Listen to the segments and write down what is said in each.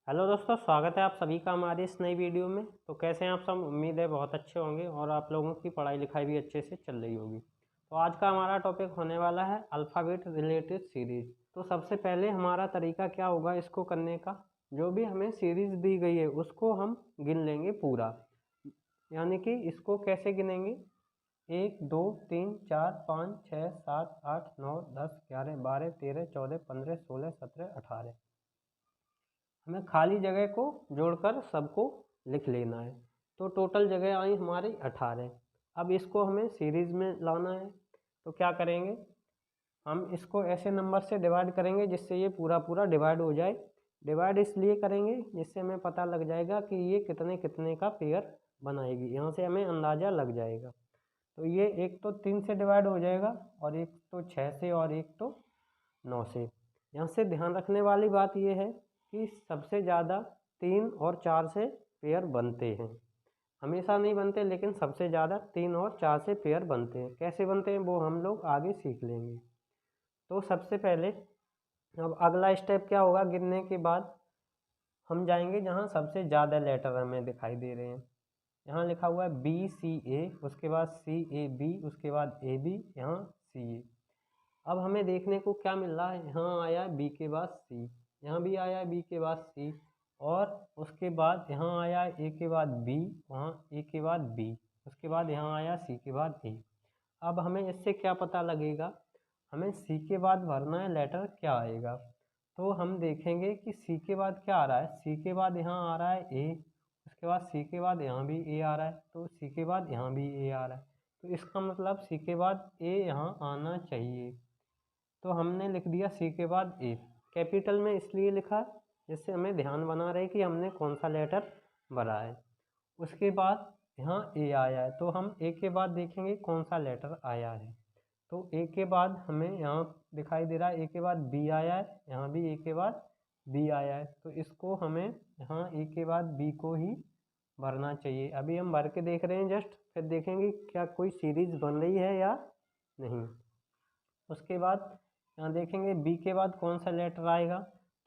Hello दोस्तों, स्वागत है आप सभी का हमारी इस नई वीडियो में। तो कैसे हैं आप सब? उम्मीद है बहुत अच्छे होंगे और आप लोगों की पढ़ाई लिखाई भी अच्छे से चल रही होगी। तो आज का हमारा टॉपिक होने वाला है अल्फ़ाबेट रिलेटेड सीरीज़। तो सबसे पहले हमारा तरीका क्या होगा इसको करने का, जो भी हमें सीरीज़ दी गई है उसको हम गिन लेंगे पूरा। यानी कि इसको कैसे गिनेंगे? 1 2 3 4 5 6 7 8 9 10 11 12 13 14 15 16 17 18। हमें खाली जगह को जोड़कर सबको लिख लेना है। तो टोटल जगह आई हमारी 18। अब इसको हमें सीरीज़ में लाना है। तो क्या करेंगे, हम इसको ऐसे नंबर से डिवाइड करेंगे जिससे ये पूरा पूरा डिवाइड हो जाए। डिवाइड इसलिए करेंगे जिससे हमें पता लग जाएगा कि ये कितने कितने का पेयर बनाएगी। यहाँ से हमें अंदाज़ा लग जाएगा। तो ये एक तो 3 से डिवाइड हो जाएगा और एक तो 6 से और एक तो 9 से। यहाँ से ध्यान रखने वाली बात यह है कि सबसे ज़्यादा 3 और 4 से पेयर बनते हैं। हमेशा नहीं बनते, लेकिन सबसे ज़्यादा 3 और 4 से पेयर बनते हैं। कैसे बनते हैं वो हम लोग आगे सीख लेंगे। तो सबसे पहले अब अगला स्टेप क्या होगा, गिनने के बाद हम जाएंगे जहाँ सबसे ज़्यादा लेटर हमें दिखाई दे रहे हैं। यहाँ लिखा हुआ है BCA, उसके बाद CAB, उसके बाद AB, यहाँ CA। अब हमें देखने को क्या मिल रहा है, यहाँ आया है B के बाद C, यहाँ भी आया है B के बाद C, और उसके बाद यहाँ आया है A के बाद B, वहाँ A के बाद B, उसके बाद यहाँ आया C के बाद A। अब हमें इससे क्या पता लगेगा, हमें C के बाद भरना है लेटर क्या आएगा। तो हम देखेंगे कि C के बाद क्या आ रहा है। C के बाद यहाँ आ रहा है A, उसके बाद C के बाद यहाँ भी A आ रहा है, तो C के बाद यहाँ भी A आ रहा है। तो इसका मतलब C के बाद A यहाँ आना चाहिए। तो हमने लिख दिया C के बाद A। कैपिटल में इसलिए लिखा जिससे हमें ध्यान बना रहे कि हमने कौन सा लेटर भरा है। उसके बाद यहाँ A आया है, तो हम A के बाद देखेंगे कौन सा लेटर आया है। तो A के बाद हमें यहाँ दिखाई दे रहा है A के बाद B आया है, यहाँ भी A के बाद B आया है। तो इसको हमें यहाँ A के बाद B को ही भरना चाहिए। अभी हम भर के देख रहे हैं जस्ट, फिर देखेंगे क्या कोई सीरीज़ बन रही है या नहीं। उसके बाद यहाँ देखेंगे B के बाद कौन सा लेटर आएगा।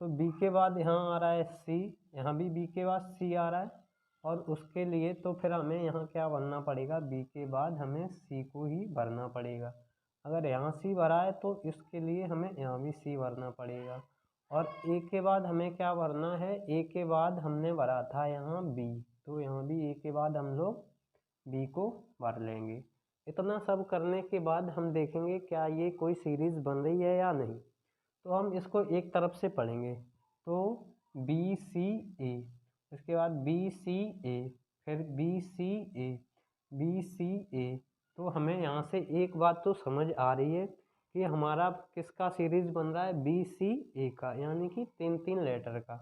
तो B के बाद यहाँ आ रहा है C, यहाँ भी B के बाद C आ रहा है, और उसके लिए तो फिर हमें यहाँ क्या भरना पड़ेगा, B के बाद हमें C को ही भरना पड़ेगा। अगर यहाँ C भरा है तो इसके लिए हमें यहाँ भी C भरना पड़ेगा। और A के बाद हमें क्या भरना है, A के बाद हमने भरा था यहाँ B, तो यहाँ भी A के बाद हम लोग B को भर लेंगे। इतना सब करने के बाद हम देखेंगे क्या ये कोई सीरीज़ बन रही है या नहीं। तो हम इसको एक तरफ से पढ़ेंगे। तो BCA, उसके बाद BCA, फिर BCA, BCA। तो हमें यहाँ से एक बात तो समझ आ रही है कि हमारा किसका सीरीज़ बन रहा है, BCA का, यानी कि 3-3 लेटर का।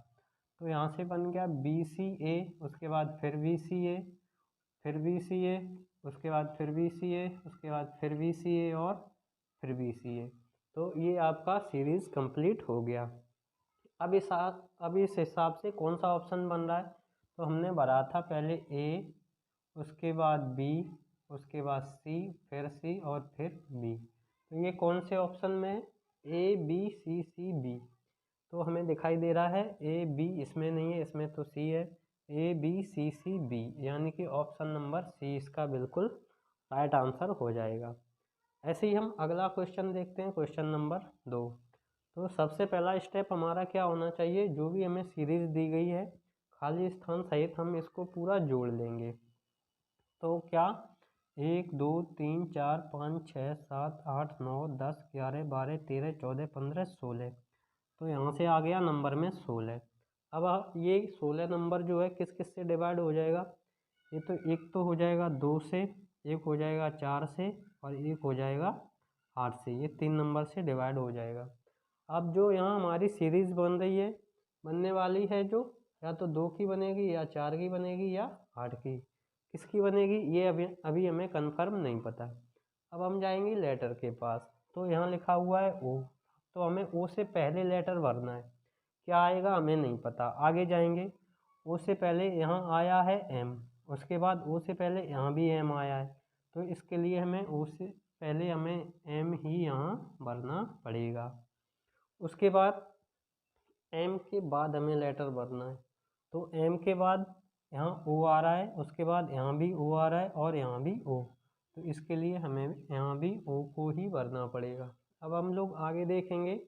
तो यहाँ से बन गया BCA, उसके बाद फिर BCA, फिर BCA, उसके बाद फिर BCA, उसके बाद फिर BCA और फिर BCA। तो ये आपका सीरीज़ कंप्लीट हो गया। अब इस हिसाब से कौन सा ऑप्शन बन रहा है, तो हमने भरा था पहले A, उसके बाद B, उसके बाद C, फिर C और फिर B। तो ये कौन से ऑप्शन में है, A B C C B। तो हमें दिखाई दे रहा है A B इसमें नहीं है, इसमें तो C है। A B C C B, यानी कि ऑप्शन नंबर C इसका बिल्कुल राइट आंसर हो जाएगा। ऐसे ही हम अगला क्वेश्चन देखते हैं, क्वेश्चन नंबर 2। तो सबसे पहला स्टेप हमारा क्या होना चाहिए, जो भी हमें सीरीज़ दी गई है खाली स्थान सहित हम इसको पूरा जोड़ लेंगे। तो क्या 1 2 3 4 5 6 7 8 9 10 11 12 13 14 15 16। तो यहाँ से आ गया नंबर में 16। अब ये 16 नंबर जो है किस किस से डिवाइड हो जाएगा, ये तो एक तो हो जाएगा 2 से, एक हो जाएगा 4 से, और एक हो जाएगा 8 से। ये 3 नंबर से डिवाइड हो जाएगा। अब जो यहाँ हमारी सीरीज़ बन रही है, बनने वाली है, जो या तो 2 की बनेगी या 4 की बनेगी या 8 की, किसकी बनेगी ये अभी हमें कंफर्म नहीं पता। अब हम जाएंगे लेटर के पास। तो यहाँ लिखा हुआ है O, तो हमें O से पहले लेटर भरना है। क्या आएगा हमें नहीं पता। आगे जाएंगे, O से पहले यहाँ आया है M, उसके बाद O से पहले यहाँ भी M आया है। तो इसके लिए हमें O से पहले हमें M ही यहाँ भरना पड़ेगा। उसके बाद एम के बाद हमें लेटर भरना है। तो एम के बाद यहाँ ओ आ रहा है, उसके बाद यहाँ भी ओ आ रहा है और यहाँ भी ओ, तो इसके लिए हमें यहाँ भी ओ को ही भरना पड़ेगा। अब हम लोग आगे देखेंगे,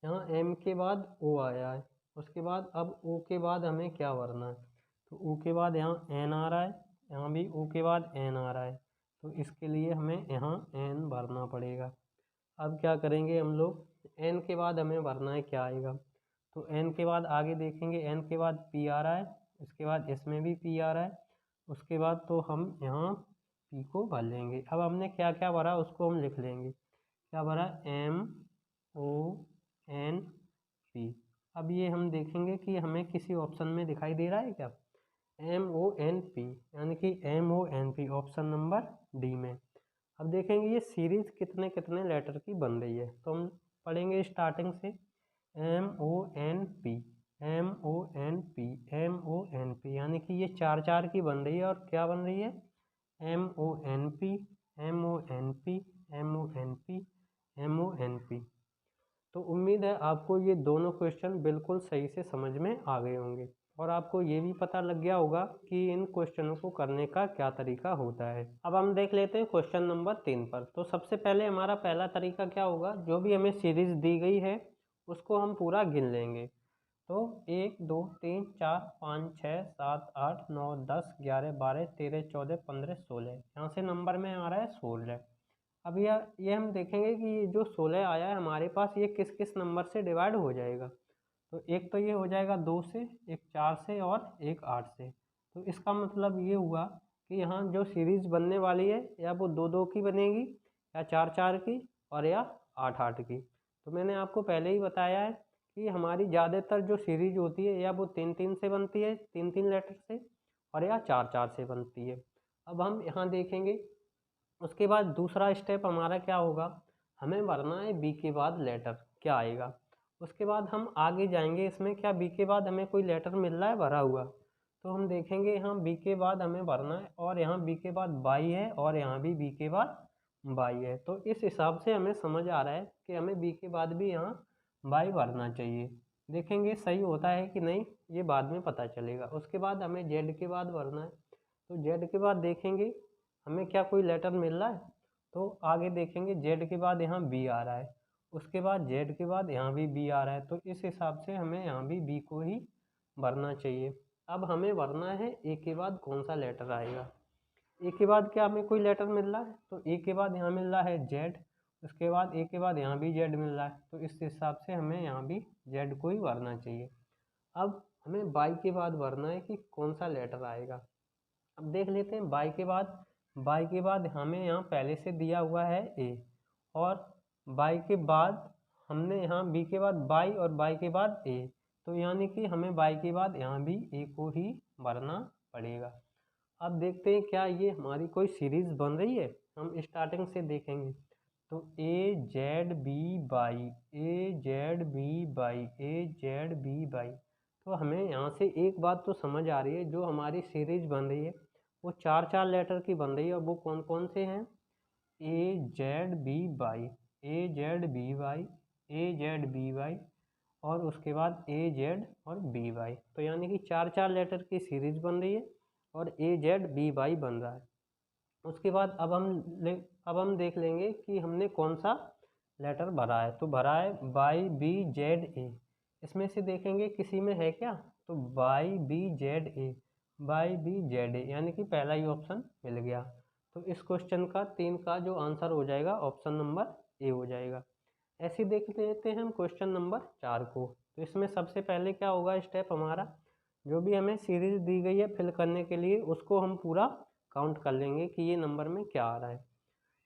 यहाँ एम के बाद ओ आया है, उसके बाद अब ओ के बाद हमें क्या भरना है, तो ओ के बाद यहाँ एन आ रहा है, यहाँ भी ओ के बाद एन आ रहा है, तो इसके लिए हमें यहाँ एन भरना पड़ेगा। अब क्या करेंगे हम लोग, एन के बाद हमें भरना है क्या आएगा, तो एन के बाद आगे देखेंगे, एन के बाद पी आ रहा है, इसके बाद इसमें भी पी आ रहा है, उसके बाद तो हम यहाँ पी को भर लेंगे। अब हमने क्या क्या भरा उसको हम लिख लेंगे। क्या भरा, एम ओ एन पी। अब ये हम देखेंगे कि हमें किसी ऑप्शन में दिखाई दे रहा है क्या, एम ओ एन पी, यानी कि M O N P option number D में। अब देखेंगे ये सीरीज कितने कितने लेटर की बन रही है, तो हम पढ़ेंगे स्टार्टिंग से, M O N P, M O N P, M O N P, यानी कि ये चार चार की बन रही है। और क्या बन रही है, M O N P, M O N P, M O N P, M O N P. तो उम्मीद है आपको ये दोनों क्वेश्चन बिल्कुल सही से समझ में आ गए होंगे और आपको ये भी पता लग गया होगा कि इन क्वेश्चनों को करने का क्या तरीका होता है। अब हम देख लेते हैं क्वेश्चन नंबर 3 पर। तो सबसे पहले हमारा पहला तरीका क्या होगा, जो भी हमें सीरीज दी गई है उसको हम पूरा गिन लेंगे। तो 1 2 3 4 5 6 7 8 9 10 11 12 13 14 15 16, यहाँ से नंबर में आ रहा है 16। अब ये हम देखेंगे कि ये जो 16 आया है हमारे पास, ये किस किस नंबर से डिवाइड हो जाएगा। तो एक तो ये हो जाएगा 2 से, एक 4 से और एक 8 से। तो इसका मतलब ये हुआ कि यहाँ जो सीरीज बनने वाली है या वो 2 2 की बनेगी, या 4 4 की, और या 8 8 की। तो मैंने आपको पहले ही बताया है कि हमारी ज़्यादातर जो सीरीज होती है या वो 3 3 से बनती है, 3 3 लेटर से, और या 4 4 से बनती है। अब हम यहाँ देखेंगे, उसके बाद दूसरा स्टेप हमारा क्या होगा, हमें भरना है बी के बाद लेटर क्या आएगा। उसके बाद हम आगे जाएंगे, इसमें क्या बी के बाद हमें कोई लेटर मिल रहा है भरा हुआ, तो हम देखेंगे यहाँ बी के बाद हमें भरना है, और यहाँ बी के बाद बाई है और यहाँ भी बी के बाद बाई है। तो इस हिसाब से हमें समझ आ रहा है कि हमें बी के बाद भी यहाँ बाई भरना चाहिए। देखेंगे सही होता है कि नहीं, ये बाद में पता चलेगा। उसके बाद हमें जेड के बाद भरना है, तो जेड के बाद देखेंगे हमें क्या कोई लेटर मिल रहा है, तो आगे देखेंगे जेड के बाद यहाँ बी आ रहा है, उसके बाद जेड के बाद यहाँ भी बी आ रहा है, तो इस हिसाब से हमें यहाँ भी बी को ही भरना चाहिए। अब हमें भरना है ए के बाद कौन सा लेटर आएगा। ए के बाद क्या हमें कोई लेटर मिल रहा है, तो ए के बाद यहाँ मिल रहा है जेड, उसके बाद ए के बाद यहाँ भी जेड मिल रहा है, तो इस हिसाब से हमें यहाँ भी जेड को ही भरना चाहिए। अब हमें बाई के बाद भरना है कि कौन सा लेटर आएगा। अब देख लेते हैं बाई के बाद हमें यहाँ पहले से दिया हुआ है ए, और बाई के बाद हमने यहाँ बी के बाद बाई और बाई के बाद ए, तो यानी कि हमें बाई के बाद यहाँ भी ए को ही भरना पड़ेगा। अब देखते हैं क्या ये हमारी कोई सीरीज बन रही है। हम स्टार्टिंग से देखेंगे, तो A Z B by, A Z B by, A Z B by. तो हमें यहाँ से एक बात तो समझ आ रही है, जो हमारी सीरीज बन रही है वो 4 4 लेटर की बन रही है, और वो कौन कौन से हैं, A Z B by, A Z B by, A Z B by, और उसके बाद ए जेड और बी बाई। तो यानी कि 4 4 लेटर की सीरीज बन रही है और ए जेड बी बाई बन रहा है। उसके बाद अब हम देख लेंगे कि हमने कौन सा लेटर भरा है। तो भरा है बाई बी जेड ए, इसमें से देखेंगे किसी में है क्या, तो by B Z A, by B Z A, यानी कि पहला ही ऑप्शन मिल गया। तो इस क्वेश्चन का 3 का जो आंसर हो जाएगा ऑप्शन नंबर ए हो जाएगा। ऐसे देख लेते हैं हम क्वेश्चन नंबर 4 को। तो इसमें सबसे पहले क्या होगा स्टेप हमारा, जो भी हमें सीरीज दी गई है फिल करने के लिए उसको हम पूरा काउंट कर लेंगे कि ये नंबर में क्या आ रहा है।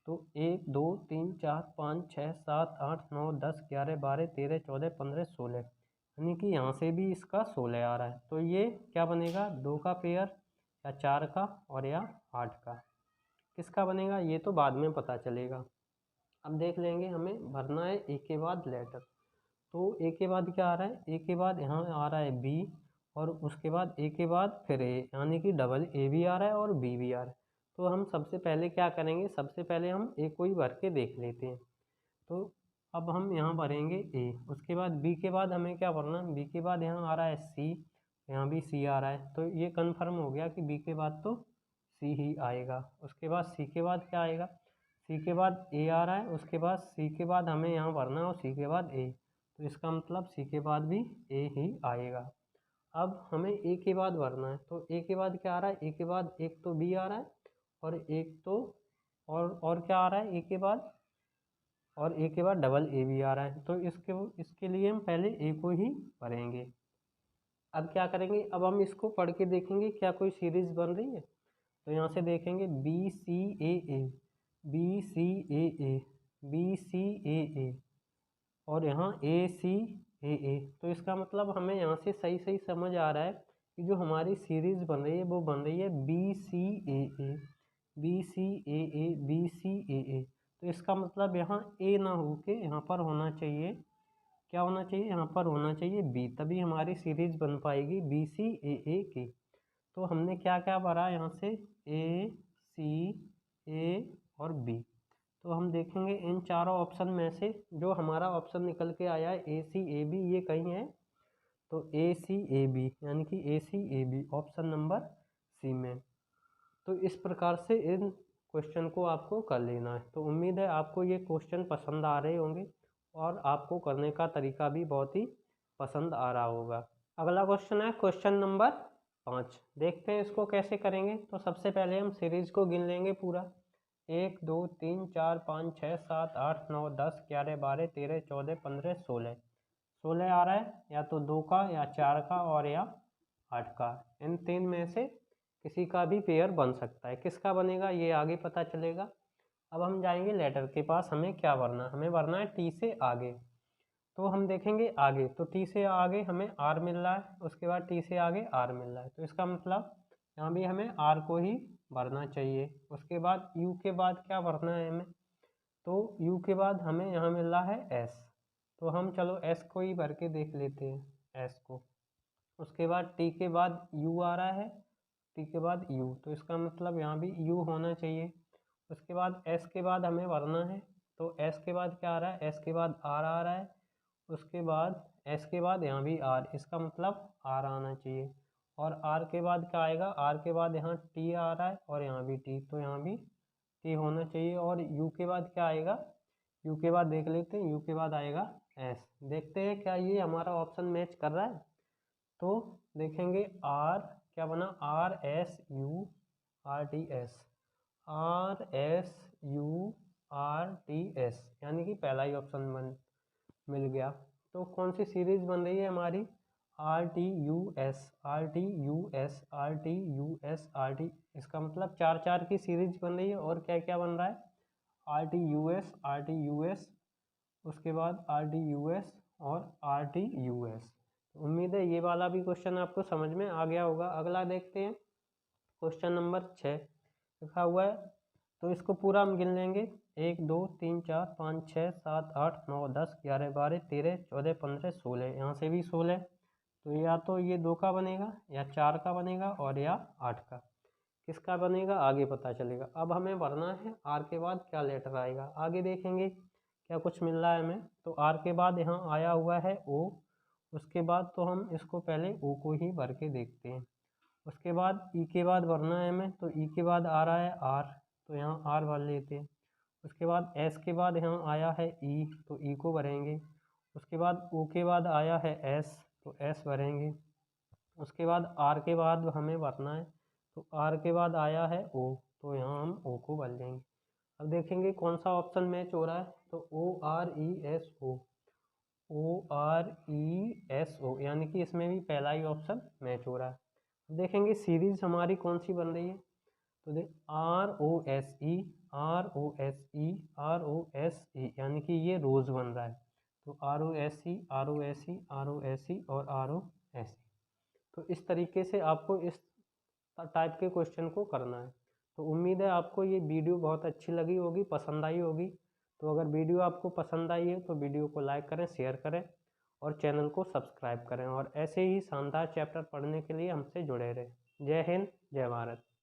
तो 1 2 3 4 5 6 7 8 9 10 11 12 13 14 15 16, यानी कि यहाँ से भी इसका 16 आ रहा है। तो ये क्या बनेगा, 2 का पेयर, या 4 का, और या 8 का। किसका बनेगा ये तो बाद में पता चलेगा। अब देख लेंगे, हमें भरना है ए के बाद लेटर। तो ए के बाद क्या आ रहा है, ए के बाद यहाँ आ रहा है बी, और उसके बाद ए के बाद फिर ए, यानी कि डबल ए भी आ रहा है और बी भी आ रहा है। तो हम सबसे पहले क्या करेंगे, सबसे पहले हम ए को ही भर के देख लेते हैं। तो अब हम यहाँ भरेंगे ए, उसके बाद बी के बाद हमें क्या भरना है, बी के बाद यहाँ आ रहा है सी, यहाँ भी सी आ रहा है, तो ये कन्फर्म हो गया कि बी के बाद तो सी ही आएगा। उसके बाद सी के बाद क्या आएगा, सी के बाद ए आ रहा है, उसके बाद सी के बाद हमें यहाँ भरना है और सी के बाद ए, तो इसका मतलब सी के बाद भी ए ही आएगा। अब हमें ए के बाद भरना है, तो ए के बाद क्या आ रहा है, ए के बाद एक तो बी आ रहा है और एक तो और क्या आ रहा है ए के बाद, और ए के बाद डबल ए भी आ रहा है, तो इसके लिए हम पहले ए को ही भरेंगे। अब क्या करेंगे, अब हम इसको पढ़ के देखेंगे क्या कोई सीरीज बन रही है, तो यहाँ से देखेंगे बी सी ए ए, बी सी ए ए, बी सी ए ए, और यहाँ ए सी ए ए, तो इसका मतलब हमें यहाँ से सही सही समझ आ रहा है कि जो हमारी सीरीज बन रही है वो बन रही है बी सी ए ए, बी सी ए ए, बी सी ए ए, तो इसका मतलब यहाँ ए ना हो के यहाँ पर होना चाहिए, क्या होना चाहिए, यहाँ पर होना चाहिए बी, तभी हमारी सीरीज बन पाएगी बी सी ए ए की। तो हमने क्या क्या भरा यहाँ से, ए सी ए और बी, तो हम देखेंगे इन चारों ऑप्शन में से जो हमारा ऑप्शन निकल के आया है ए सी ए बी, ये कहीं है, तो ए सी ए बी यानी कि A C A B option number C में। तो इस प्रकार से इन क्वेश्चन को आपको कर लेना है। तो उम्मीद है आपको ये क्वेश्चन पसंद आ रहे होंगे और आपको करने का तरीका भी बहुत ही पसंद आ रहा होगा। अगला क्वेश्चन है क्वेश्चन नंबर 5, देखते हैं इसको कैसे करेंगे। तो सबसे पहले हम सीरीज को गिन लेंगे पूरा, 1 2 3 4 5 6 7 8 9 10 11 12 13 14 15 16, 16 आ रहा है, या तो 2 का या 4 का और या 8 का, इन तीन में से किसी का भी पेयर बन सकता है। किसका बनेगा ये आगे पता चलेगा। अब हम जाएंगे लेटर के पास, हमें क्या भरना है, हमें भरना है टी से आगे, तो हम देखेंगे आगे, तो टी से आगे हमें आर मिल रहा है, उसके बाद टी से आगे आर मिल रहा है, तो इसका मतलब यहाँ भी हमें आर को ही भरना चाहिए। उसके बाद यू के बाद क्या भरना है हमें, तो यू के बाद हमें यहाँ मिल रहा है एस, तो हम चलो एस को ही भर के देख लेते हैं एस को। उसके बाद टी के बाद यू आ रहा है, टी के बाद यू, तो इसका मतलब यहाँ भी यू होना चाहिए। उसके बाद एस के बाद हमें भरना है, तो एस के बाद क्या आ रहा है, एस के बाद आर आ रहा है, उसके बाद एस के बाद यहाँ भी आर, इसका मतलब आर आना चाहिए। और आर के बाद क्या आएगा, आर के बाद यहाँ टी आ रहा है और यहाँ भी टी, तो यहाँ भी टी होना चाहिए। और यू के बाद क्या आएगा, यू के बाद देख लेते हैं, यू के बाद आएगा एस, देखते हैं क्या ये हमारा ऑप्शन मैच कर रहा है। तो देखेंगे आर क्या बना, R S U R T S, R S U R T S, यानी कि पहला ही ऑप्शन मिल गया। तो कौन सी सीरीज बन रही है हमारी, R T U S R T U S R T U S R T, इसका मतलब 4 4 की सीरीज बन रही है। और क्या क्या बन रहा है, R T U S R T U S, उसके बाद आर टी यू एस और आर टी यू एस। उम्मीद है ये वाला भी क्वेश्चन आपको समझ में आ गया होगा। अगला देखते हैं क्वेश्चन नंबर 6 लिखा हुआ है, तो इसको पूरा हम गिन लेंगे, 1 2 3 4 5 6 7 8 9 10 11 12 13 14 15 16, यहाँ से भी 16, तो या तो ये 2 का बनेगा या 4 का बनेगा और या 8 का, किसका बनेगा आगे पता चलेगा। अब हमें भरना है आर के बाद क्या लेटर आएगा, आगे देखेंगे क्या कुछ मिल रहा है हमें। तो आर के बाद यहाँ आया हुआ है ओ, उसके बाद तो हम इसको पहले ओ को ही भर के देखते हैं। उसके बाद ई के बाद भरना है हमें, तो ई के बाद आ रहा है आर, तो यहाँ आर भर लेते हैं। उसके बाद एस के बाद यहाँ आया है ई, तो ई को भरेंगे। उसके बाद ओ के बाद आया है एस, तो एस भरेंगे। उसके बाद आर के बाद हमें भरना है, तो आर के बाद आया है ओ, तो यहाँ हम ओ को भर लेंगे। अब देखेंगे कौन सा ऑप्शन मैच हो रहा है, तो O R E S O, O R E S O, यानी कि इसमें भी पहला ही ऑप्शन मैच हो रहा है। देखेंगे सीरीज हमारी कौन सी बन रही है, तो देख R O S E R O S E R O S E, यानी कि ये रोज बन रहा है, तो R O S E R O S E R O S E और आर ओ एस ई। तो इस तरीके से आपको इस टाइप के क्वेश्चन को करना है। तो उम्मीद है आपको ये वीडियो बहुत अच्छी लगी होगी, पसंद आई होगी। तो अगर वीडियो आपको पसंद आई है तो वीडियो को लाइक करें, शेयर करें और चैनल को सब्सक्राइब करें, और ऐसे ही शानदार चैप्टर पढ़ने के लिए हमसे जुड़े रहें। जय हिंद, जय भारत।